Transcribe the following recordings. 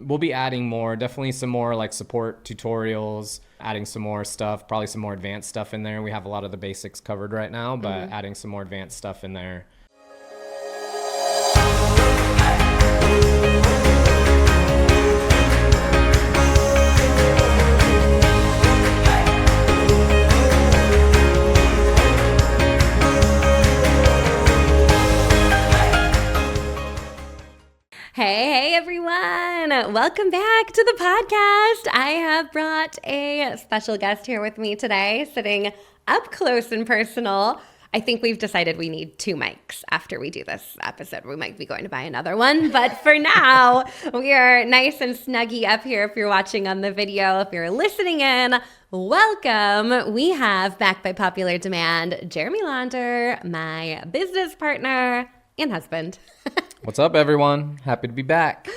we'll be adding more, definitely some more like support tutorials, adding some more stuff, probably some more advanced stuff in there. We have a lot of the basics covered right now, but adding some more advanced stuff in there. Hey everyone, welcome back to the podcast. I have brought a special guest here with me today, sitting up close and personal. I think we've decided we need 2 mics after we do this episode. We might be going to buy another one, but for now, we are nice and snuggy up here if you're watching on the video. If you're listening in, welcome. We have, back by popular demand, Jeremy Launder, my business partner and husband. What's up, everyone? Happy to be back.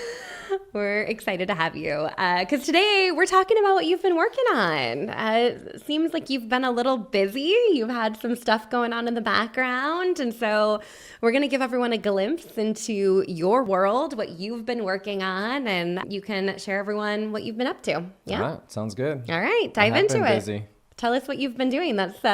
We're excited to have you because today we're talking about what you've been working on. It seems like you've been a little busy. You've had some stuff going on in the background. And so we're going to give everyone a glimpse into your world, what you've been working on, and you can share everyone what you've been up to. Yeah. All right. Sounds good. All right. Dive into it. Busy. Tell us what you've been doing that's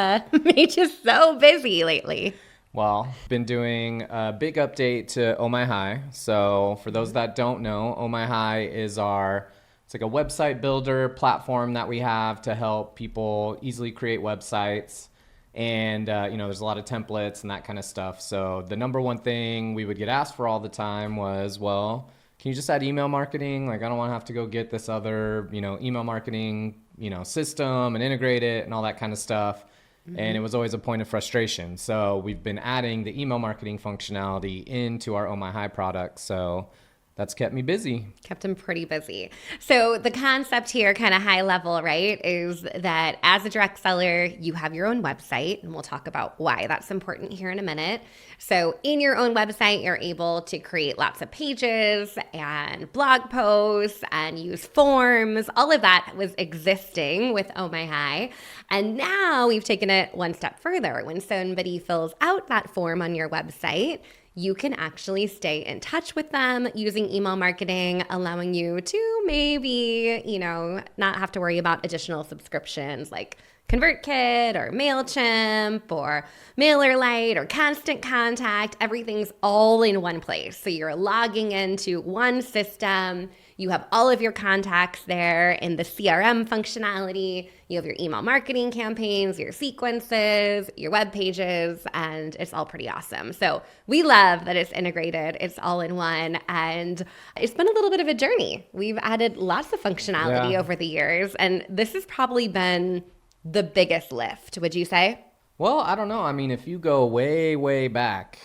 made you so busy lately. Well, been doing a big update to Oh My High. So for those that don't know, Oh My High is it's like a website builder platform that we have to help people easily create websites. And, there's a lot of templates and that kind of stuff. So the number one thing we would get asked for all the time was, well, can you just add email marketing? Like, I don't want to have to go get this other, email marketing, system and integrate it and all that kind of stuff. And it was always a point of frustration. So we've been adding the email marketing functionality into our Oh My High product. So that's kept me busy. Kept him pretty busy. So the concept here, kind of high level, right, is that as a direct seller, you have your own website, and we'll talk about why that's important here in a minute. So in your own website, you're able to create lots of pages and blog posts and use forms. All of that was existing with Oh My High. And now we've taken it one step further. When somebody fills out that form on your website, you can actually stay in touch with them using email marketing, allowing you to maybe, not have to worry about additional subscriptions like ConvertKit or MailChimp or MailerLite or Constant Contact. Everything's all in one place. So you're logging into one system. You have all of your contacts there in the CRM functionality. You have your email marketing campaigns, your sequences, your web pages, and it's all pretty awesome. So we love that it's integrated. It's all in one. And it's been a little bit of a journey. We've added lots of functionality over the years. And this has probably been the biggest lift, would you say? Well, I don't know. I mean, if you go way, way back,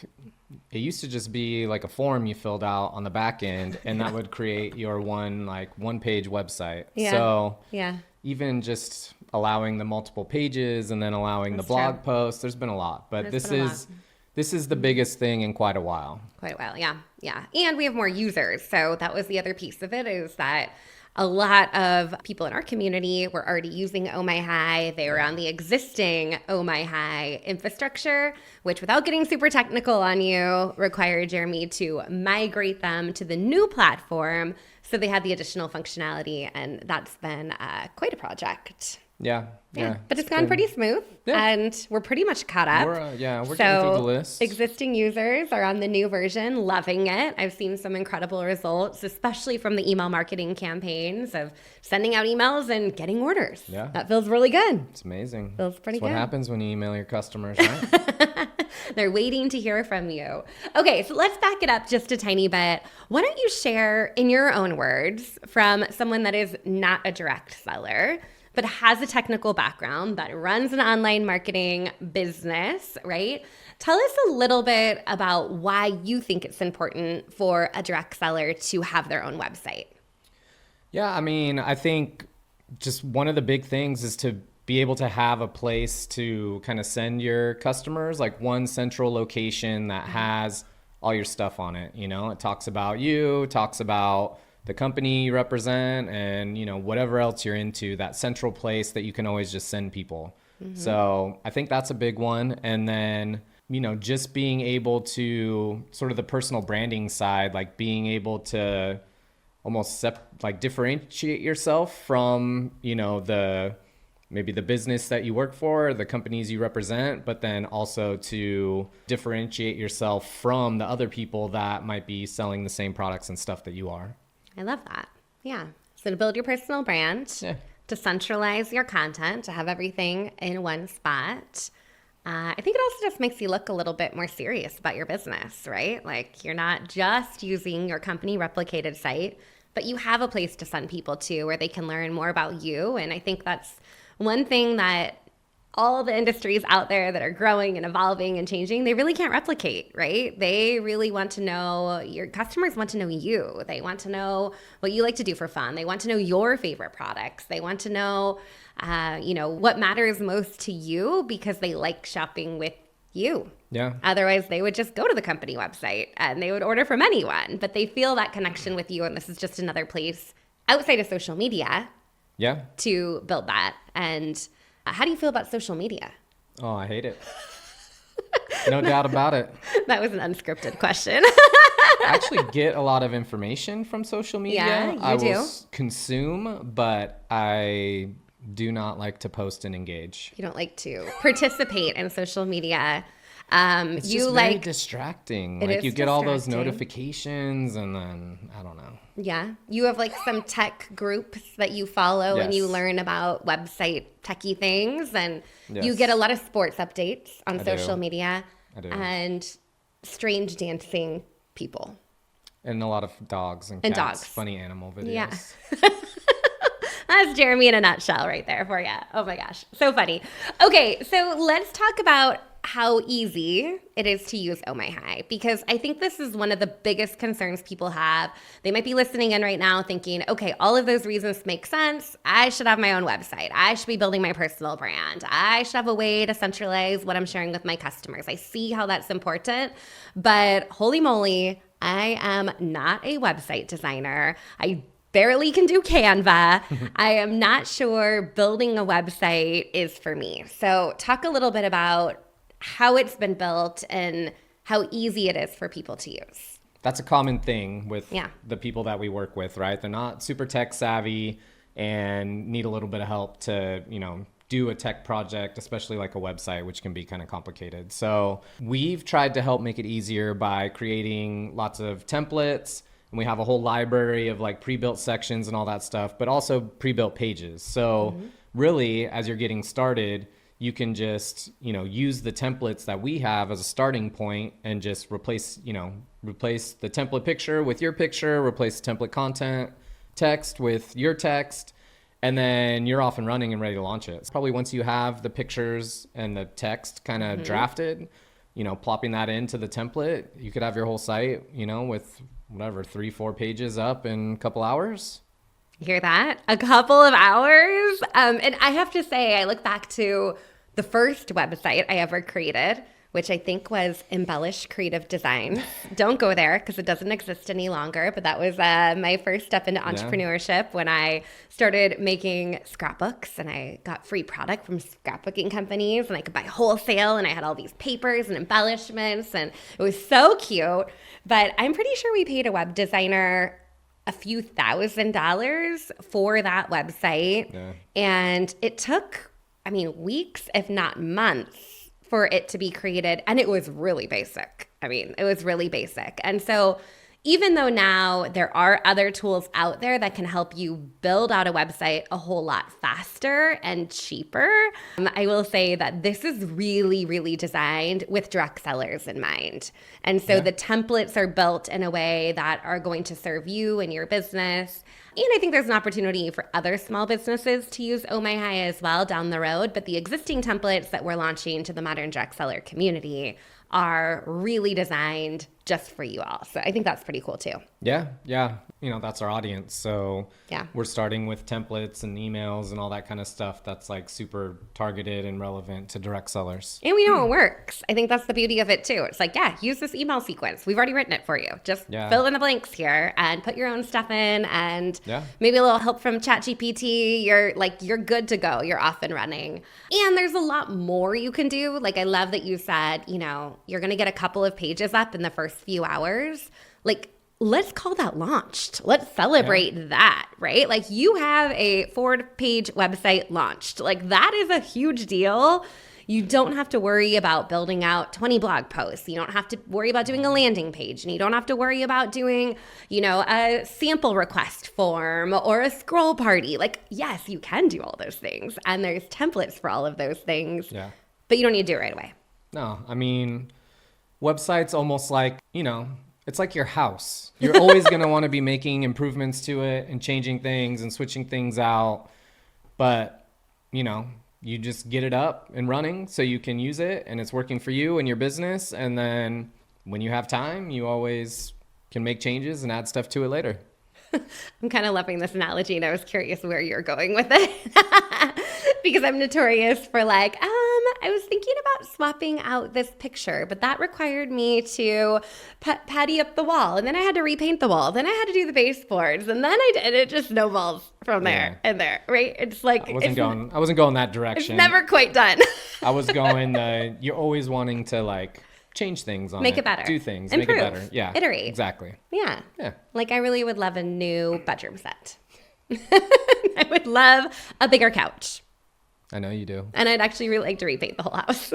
it used to just be like a form you filled out on the back end, and that would create your one-page website. Yeah. So yeah, even just allowing the multiple pages and then allowing the blog posts, there's been a lot. But this is the biggest thing in quite a while. Yeah. And we have more users. So that was the other piece of it, is that a lot of people in our community were already using Oh My High. They were on the existing Oh My High infrastructure, which, without getting super technical on you, required Jeremy to migrate them to the new platform so they had the additional functionality, and that's been quite a project. Yeah. But it's gone pretty smooth, and we're pretty much caught up. We're getting through the list. Existing users are on the new version, loving it. I've seen some incredible results, especially from the email marketing campaigns of sending out emails and getting orders. Yeah. That feels really good. It's amazing. Feels pretty good. What happens when you email your customers, right? They're waiting to hear from you. Okay, so let's back it up just a tiny bit. Why don't you share, in your own words, from someone that is not a direct seller, but has a technical background, that runs an online marketing business, right? Tell us a little bit about why you think it's important for a direct seller to have their own website. Yeah, I mean, I think just one of the big things is to be able to have a place to kind of send your customers, like one central location that has all your stuff on it. It talks about you, talks about the company you represent, and whatever else you're into, that central place that you can always just send people. So I think that's a big one. And then just being able to sort of the personal branding side, like being able to almost differentiate yourself from, maybe the business that you work for, the companies you represent, but then also to differentiate yourself from the other people that might be selling the same products and stuff that you are. I love that. Yeah. So to build your personal brand, to centralize your content, to have everything in one spot. I think it also just makes you look a little bit more serious about your business, right? Like you're not just using your company replicated site, but you have a place to send people to where they can learn more about you. And I think that's one thing that all the industries out there that are growing and evolving and changing, they really can't replicate, right? They really want to know, your customers want to know you. They want to know what you like to do for fun. They want to know your favorite products. They want to know, what matters most to you because they like shopping with you. Yeah. Otherwise, they would just go to the company website and they would order from anyone. But they feel that connection with you, and this is just another place outside of social media to build that. And how do you feel about social media? Oh, I hate it. No doubt about it. That was an unscripted question. I actually get a lot of information from social media. Yeah, you I do. will consume, but I do not like to post and engage. You don't like to participate in social media. It's you just like very distracting. It Like is you get all those distracting. notifications and then I don't know. Yeah. You have like some tech groups that you follow and you Yes. learn about website techie things, and you Yes. get a lot of sports updates on I social do. media I do. and strange dancing people. And a lot of dogs and And cats, dogs. funny animal videos. Yeah. That's Jeremy in a nutshell right there for you. Oh my gosh. So funny. Okay. So let's talk about how easy it is to use Oh My Hi, because I think this is one of the biggest concerns people have. They might be listening in right now thinking, okay, all of those reasons make sense. I should have my own website. I should be building my personal brand. I should have a way to centralize what I'm sharing with my customers. I see how that's important, but holy moly, I am not a website designer. I barely can do Canva. I am not sure building a website is for me. So talk a little bit about how it's been built and how easy it is for people to use. That's a common thing with Yeah. the people that we work with, right? They're not super tech savvy and need a little bit of help to, do a tech project, especially like a website, which can be kind of complicated. So we've tried to help make it easier by creating lots of templates. And we have a whole library of like pre-built sections and all that stuff, but also pre-built pages. So really, as you're getting started, you can just, use the templates that we have as a starting point and just replace the template picture with your picture, replace the template content text with your text, and then you're off and running and ready to launch it. Probably once you have the pictures and the text kind of drafted, plopping that into the template, you could have your whole site, with whatever, 3-4 pages up in a couple hours. Hear that? A couple of hours. And I have to say, I look back to the first website I ever created, which I think was Embellish Creative Design. Don't go there because it doesn't exist any longer. But that was my first step into entrepreneurship when I started making scrapbooks, and I got free product from scrapbooking companies, and I could buy wholesale, and I had all these papers and embellishments, and it was so cute. But I'm pretty sure we paid a web designer a few $1,000s for that website. Yeah. And it took, weeks, if not months, for it to be created. And it was really basic. It was really basic. And so even though now there are other tools out there that can help you build out a website a whole lot faster and cheaper, I will say that this is really, really designed with direct sellers in mind. And so the templates are built in a way that are going to serve you and your business. And I think there's an opportunity for other small businesses to use Oh My Hi as well down the road. But the existing templates that we're launching to the modern direct seller community are really designed just for you all. So I think that's pretty cool too. Yeah. That's our audience. So Yeah. we're starting with templates and emails and all that kind of stuff that's like super targeted and relevant to direct sellers. And we know it works. I think that's the beauty of it too. It's like, use this email sequence. We've already written it for you. Just fill in the blanks here and put your own stuff in, and maybe a little help from ChatGPT. You're good to go. You're off and running. And there's a lot more you can do. Like, I love that you said, you're going to get a couple of pages up in the first few hours. Like, let's call that launched. Let's celebrate that, right? Like you have a 4-page website launched. Like that is a huge deal. You don't have to worry about building out 20 blog posts. You don't have to worry about doing a landing page, and you don't have to worry about doing, a sample request form or a scroll party. Like, yes, you can do all those things, and there's templates for all of those things, but you don't need to do it right away. No, I mean, website's almost like, it's like your house. You're always going to want to be making improvements to it and changing things and switching things out. But, you just get it up and running so you can use it and it's working for you and your business. And then when you have time, you always can make changes and add stuff to it later. I'm kind of loving this analogy, and I was curious where you're going with it because I'm notorious for I was thinking about swapping out this picture, but that required me to patty up the wall, and then I had to repaint the wall, then I had to do the baseboards, and then it just snowballs from there and there, right? It's like I wasn't going that direction. It's never quite done. I was going you're always wanting to change things on make it better, do things, improve, make it better, iterate, exactly. Yeah. Like I really would love a new bedroom set. I would love a bigger couch. I know you do. And I'd actually really like to repaint the whole house.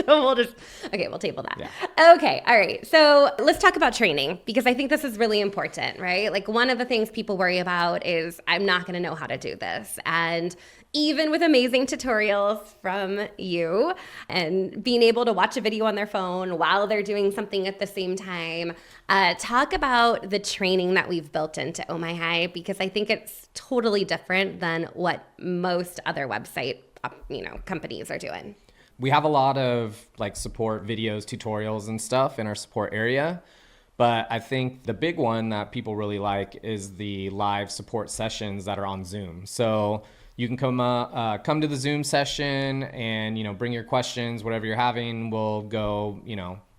So we'll table that. Yeah. Okay. All right. So let's talk about training, because I think this is really important, right? Like one of the things people worry about is I'm not going to know how to do this. And even with amazing tutorials from you and being able to watch a video on their phone while they're doing something at the same time, talk about the training that we've built into Oh My High, because I think it's totally different than what most other website, companies are doing. We have a lot of support videos, tutorials and stuff in our support area. But I think the big one that people really like is the live support sessions that are on Zoom. So you can come to the Zoom session and, bring your questions, whatever you're having. We'll go,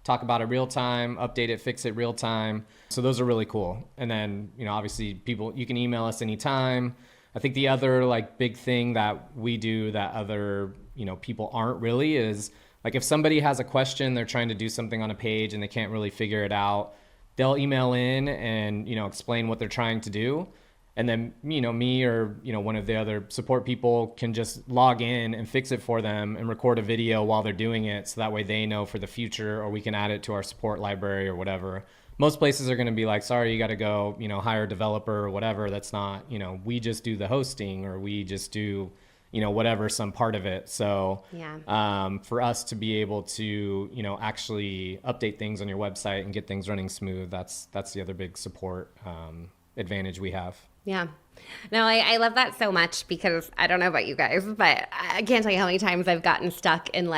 talk about it real time, update it, fix it real time. So those are really cool. And then, obviously you can email us anytime. I think the other big thing that we do that other, people aren't really is if somebody has a question, they're trying to do something on a page and they can't really figure it out, they'll email in and, explain what they're trying to do. And then, me or, one of the other support people can just log in and fix it for them and record a video while they're doing it. So that way they know for the future, or we can add it to our support library or whatever. Most places are going to be like, sorry, you got to go, hire a developer or whatever. That's not, we just do the hosting, or we just do, whatever, some part of it. So for us to be able to, actually update things on your website and get things running smooth, that's the other big support advantage we have. Yeah. No, I love that so much, because I don't know about you guys, but I can't tell you how many times I've gotten stuck in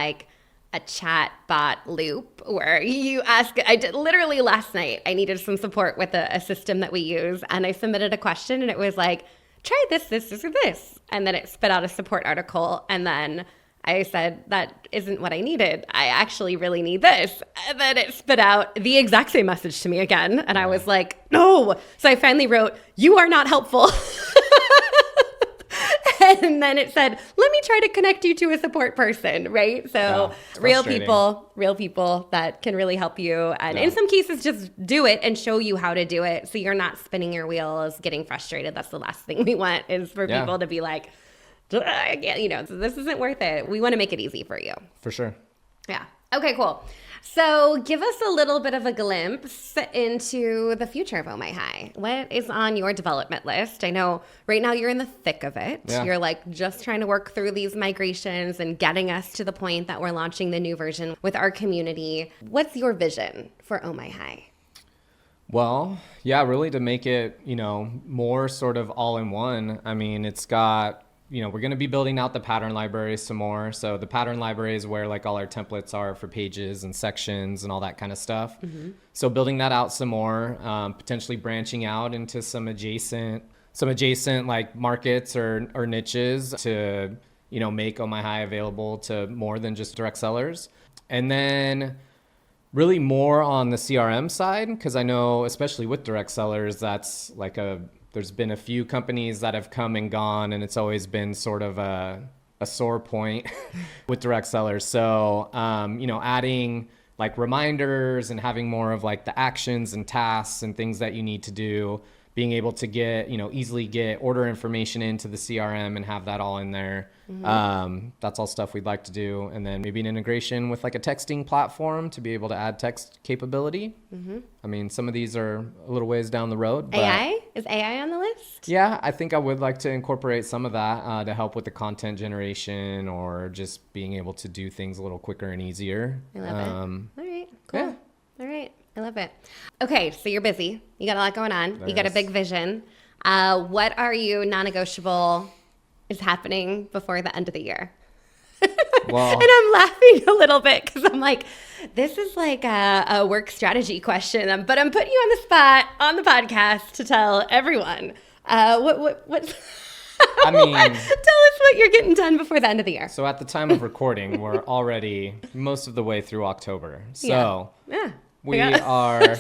a chat bot loop where you ask. I did literally last night, I needed some support with a system that we use, and I submitted a question and it was like, try this, or this. And then it spit out a support article, and then I said, that isn't what I needed. I actually really need this. And then it spit out the exact same message to me again. And I was like, no. So I finally wrote, you are not helpful. And then it said, let me try to connect you to a support person, right? So real people that can really help you. And in some cases, just do it and show you how to do it, so you're not spinning your wheels, getting frustrated. That's the last thing we want, is for people to be like, this isn't worth it. We want to make it easy for you. For sure. Yeah. Okay, cool. So give us a little bit of a glimpse into the future of Oh My High. What is on your development list? I know right now you're in the thick of it. Yeah. You're just trying to work through these migrations and getting us to the point that we're launching the new version with our community. What's your vision for Oh My High? Well, really to make it, more sort of all in one. I mean, it's got, we're going to be building out the pattern library some more. So the pattern library is where all our templates are for pages and sections and all that kind of stuff. Mm-hmm. So building that out some more, potentially branching out into some adjacent markets or niches to, make Oh My High available to more than just direct sellers. And then really more on the CRM side, because I know, especially with direct sellers, that's there's been a few companies that have come and gone, and it's always been sort of a sore point with direct sellers. So, adding like reminders and having more of like the actions and tasks and things that you need to do, being able to get, easily get order information into the CRM and have that all in there. That's all stuff we'd like to do. And then maybe an integration with like a texting platform to be able to add text capability. I mean, some of these are a little ways down the road. But AI? Is AI on the list? yeah, I think I would like to incorporate some of that to help with the content generation or just being able to do things a little quicker and easier. I love it. All right, cool. Yeah. All right, I love it. Okay, so you're busy. You got a lot going on. You got a Yes. big vision. What are you non-negotiable is happening before the end of the year? Well, And I'm laughing a little bit because I'm like, this is like a work strategy question, but I'm putting you on the spot on the podcast to tell everyone. What's I mean, tell us what you're getting done before the end of the year. so at the time of recording, we're already most of the way through October. So Yeah. we are,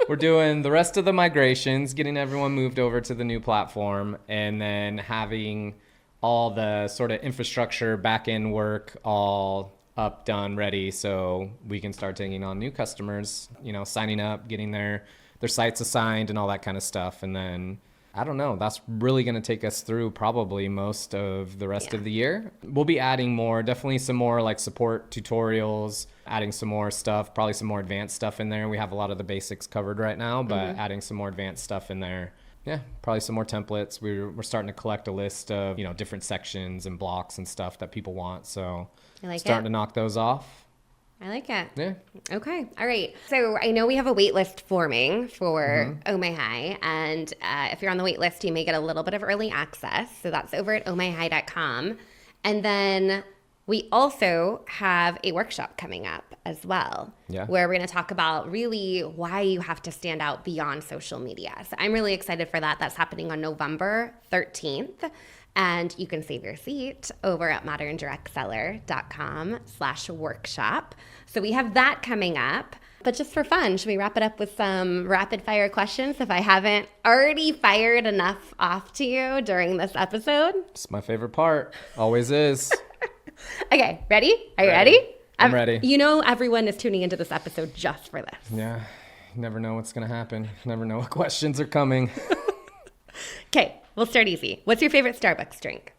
we're doing the rest of the migrations, getting everyone moved over to the new platform, and then having all the sort of infrastructure back-end work all up, done, ready, so we can start taking on new customers, signing up, getting their sites assigned and all that kind of stuff. And then I don't know, that's really going to take us through probably most of the rest of the year. We'll be adding more, definitely some more like support tutorials, adding some more stuff, probably some more advanced stuff in there. We have a lot of the basics covered right now, but adding some more advanced stuff in there. Yeah, probably some more templates. We're starting to collect a list of, different sections and blocks and stuff that people want. So I like starting it. to knock those off. I like it. Yeah. Okay. All right. So I know we have a wait list forming for Oh My High. And if you're on the wait list, you may get a little bit of early access. So that's over at ohmyhigh.com. And then we also have a workshop coming up as well, where we're going to talk about really why you have to stand out beyond social media. So I'm really excited for that. That's happening on November 13th. And you can save your seat over at moderndirectseller.com/workshop. So we have that coming up. But just for fun, should we wrap it up with some rapid fire questions if I haven't already fired enough off to you during this episode? It's my favorite part. Always is. Okay, ready? Are you ready? I'm ready. Everyone is tuning into this episode just for this. Yeah. You never know what's going to happen. Never know what questions are coming. Okay, we'll start easy. What's your favorite Starbucks drink?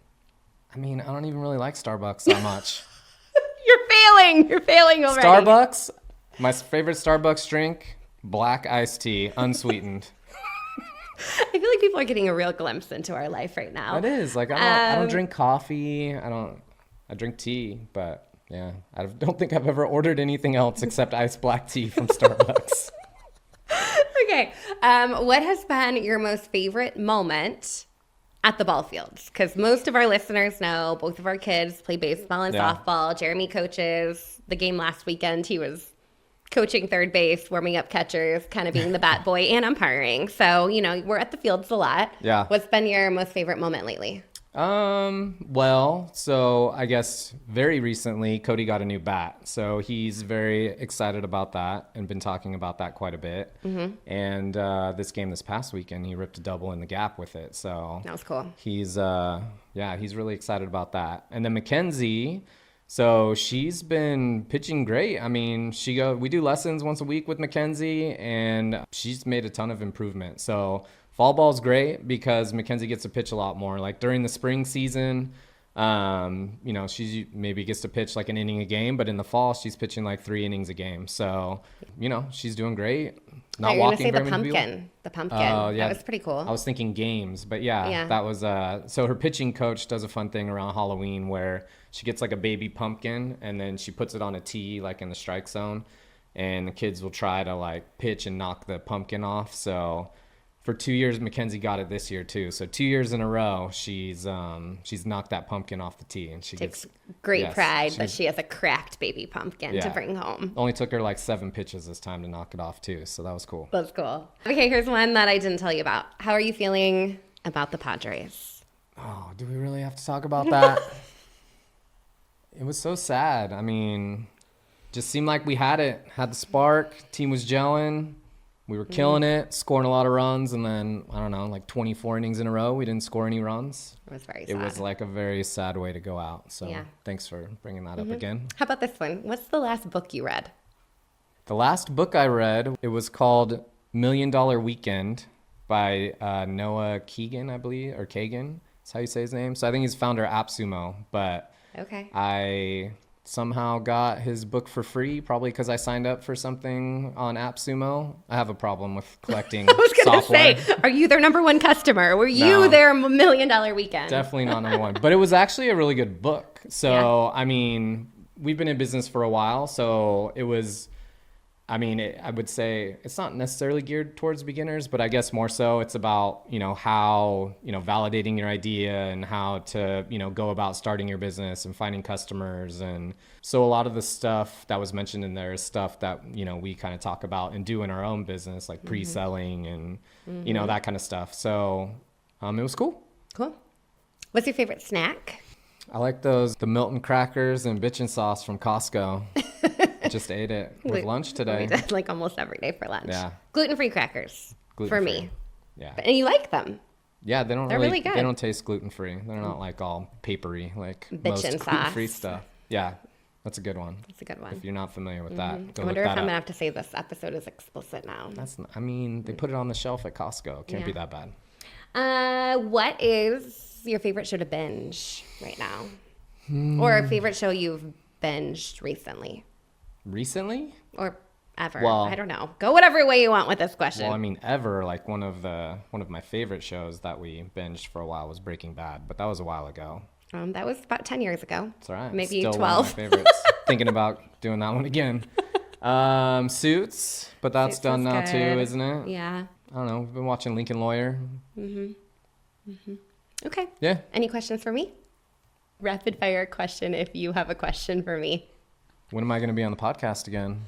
I mean, I don't even really like Starbucks that much. You're failing. You're failing already. Starbucks, my favorite Starbucks drink, black iced tea, unsweetened. I feel like people are getting a real glimpse into our life right now. It is. Like, I don't drink coffee. I drink tea, but yeah, I don't think I've ever ordered anything else except iced black tea from Starbucks. Okay. What has been your most favorite moment at the ball fields? Because most of our listeners know both of our kids play baseball and softball. Jeremy coaches the game last weekend. He was coaching third base, warming up catchers, kind of being the bat boy and umpiring. So, we're at the fields a lot. Yeah. What's been your most favorite moment lately? Well, so I guess very recently Cody got a new bat. So he's very excited about that and been talking about that quite a bit. And this game this past weekend, he ripped a double in the gap with it. So That was cool. he's really excited about that. And then Mackenzie, so she's been pitching great. I mean, we do lessons once a week with Mackenzie, and she's made a ton of improvement. So fall ball's great because Mackenzie gets to pitch a lot more. Like during the spring season, she maybe gets to pitch like an inning a game, but in the fall she's pitching like 3 innings a game. So, she's doing great. Not You're walking gonna say very many people. the pumpkin. Oh, yeah. That was pretty cool. I was thinking games, but yeah. That was so her pitching coach does a fun thing around Halloween where she gets like a baby pumpkin and then she puts it on a tee like in the strike zone, and the kids will try to like pitch and knock the pumpkin off. So for 2 years, Mackenzie got it this year too. So 2 years in a row, she's knocked that pumpkin off the tee, and she Takes gets great pride that she has a cracked baby pumpkin to bring home. Only took her like 7 pitches this time to knock it off too. So that was cool. That's cool. Okay, here's one that I didn't tell you about. How are you feeling about the Padres? Oh, do we really have to talk about that? It was so sad. I mean, just seemed like we had the spark. Team was gelling. We were killing it, scoring a lot of runs, and then, I don't know, like 24 innings in a row, we didn't score any runs. It was very sad. It was like a very sad way to go out. So Yeah. thanks for bringing that up again. How about this one? What's the last book you read? The last book I read, it was called $1 Million Weekend by Noah Kagan, I believe, or Kagan. That's how you say his name. So I think he's founder of AppSumo, but Okay. I somehow got his book for free, probably because I signed up for something on AppSumo. I have a problem with collecting I was going to software. say, are you their number one customer? Were you No. their $1 million weekend? Definitely not number one. But it was actually a really good book. So, I mean, we've been in business for a while. So it was, I mean, I would say it's not necessarily geared towards beginners, but I guess more so it's about, how, validating your idea and how to, go about starting your business and finding customers. And so a lot of the stuff that was mentioned in there is stuff that, we kind of talk about and do in our own business, like pre-selling and, that kind of stuff. So it was cool. Cool. What's your favorite snack? I like the Milton crackers and bitchin' sauce from Costco. Just ate it with lunch today. We did like almost every day for lunch. Yeah. Gluten-free crackers for me. Yeah. And you like them. Yeah, they're really good. They don't taste gluten-free. They're not like all papery like most Bitchin' gluten-free sauce. stuff. Yeah, that's a good one. That's a good one. If you're not familiar with that, go I look wonder if that I'm going to up. have to say this episode is explicit now. They put it on the shelf at Costco. Can't be that bad. What is your favorite show to binge right now? Or a favorite show you've binged recently? Recently? Or ever? Well- I don't know. Go whatever way you want with this question. Well, I mean, ever. Like one of my favorite shows that we binged for a while was Breaking Bad, but that was a while ago. That was about 10 years ago. It's all right. Maybe Still 12. One of my favorites. Thinking about doing that one again. Suits, but that's Suits done was now good. too, isn't it? Yeah. I don't know. We've been watching Lincoln Lawyer. Okay. Yeah. Any questions for me? Rapid fire question if you have a question for me. When am I going to be on the podcast again?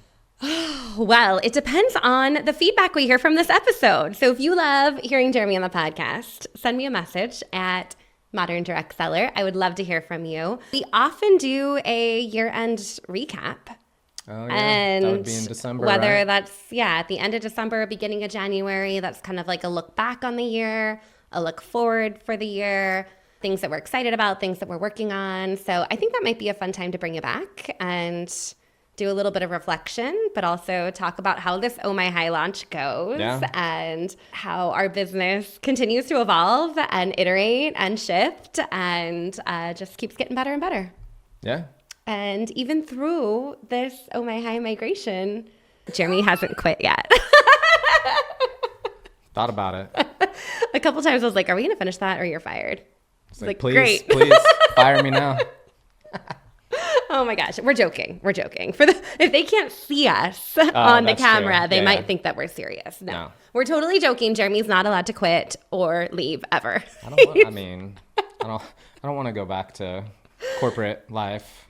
Well, it depends on the feedback we hear from this episode. So if you love hearing Jeremy on the podcast, send me a message at Modern Direct Seller. I would love to hear from you. We often do a year-end recap. Oh, yeah. And that would be in December, whether right? that's, at the end of December, beginning of January, that's kind of like a look back on the year, a look forward for the year, things that we're excited about, things that we're working on. So I think that might be a fun time to bring it back and do a little bit of reflection, but also talk about how this Oh My High launch goes and how our business continues to evolve and iterate and shift and just keeps getting better and better. Yeah. And even through this Oh My High migration, Jeremy hasn't quit yet. Thought about it. A couple times I was like, are we going to finish that or you're fired? It's like, great. please fire me now. Oh my gosh, we're joking. We're joking. If they can't see us on the that's true. camera, they Yeah, might yeah. think that we're serious. No. We're totally joking. Jeremy's not allowed to quit or leave ever. I don't want to go back to corporate life.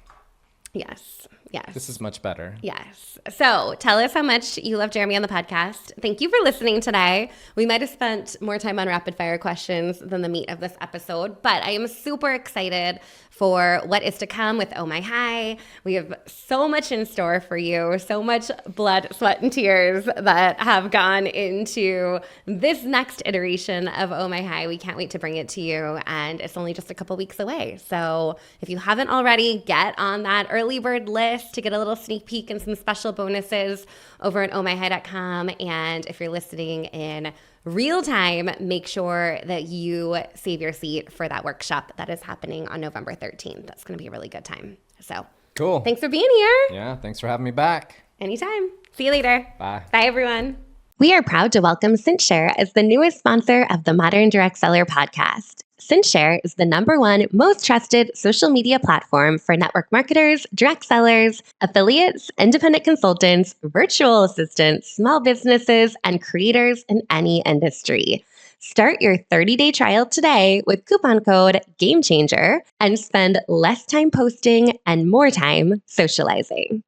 Yes. This is much better. Yes. So tell us how much you love Jeremy on the podcast. Thank you for listening today. We might have spent more time on rapid fire questions than the meat of this episode, but I am super excited for what is to come with Oh My High. We have so much in store for you, so much blood, sweat, and tears that have gone into this next iteration of Oh My High. We can't wait to bring it to you, and it's only just a couple weeks away. So if you haven't already, get on that early bird list to get a little sneak peek and some special bonuses over at ohmyhigh.com. And if you're listening in real time, make sure that you save your seat for that workshop that is happening on November 13th. That's going to be a really good time. So Cool. thanks for being here. Yeah. Thanks for having me back. Anytime. See you later. Bye. Bye, everyone. We are proud to welcome CintShare as the newest sponsor of the Modern Direct Seller podcast. CintShare is the #1 most trusted social media platform for network marketers, direct sellers, affiliates, independent consultants, virtual assistants, small businesses, and creators in any industry. Start your 30-day trial today with coupon code GAMECHANGER and spend less time posting and more time socializing.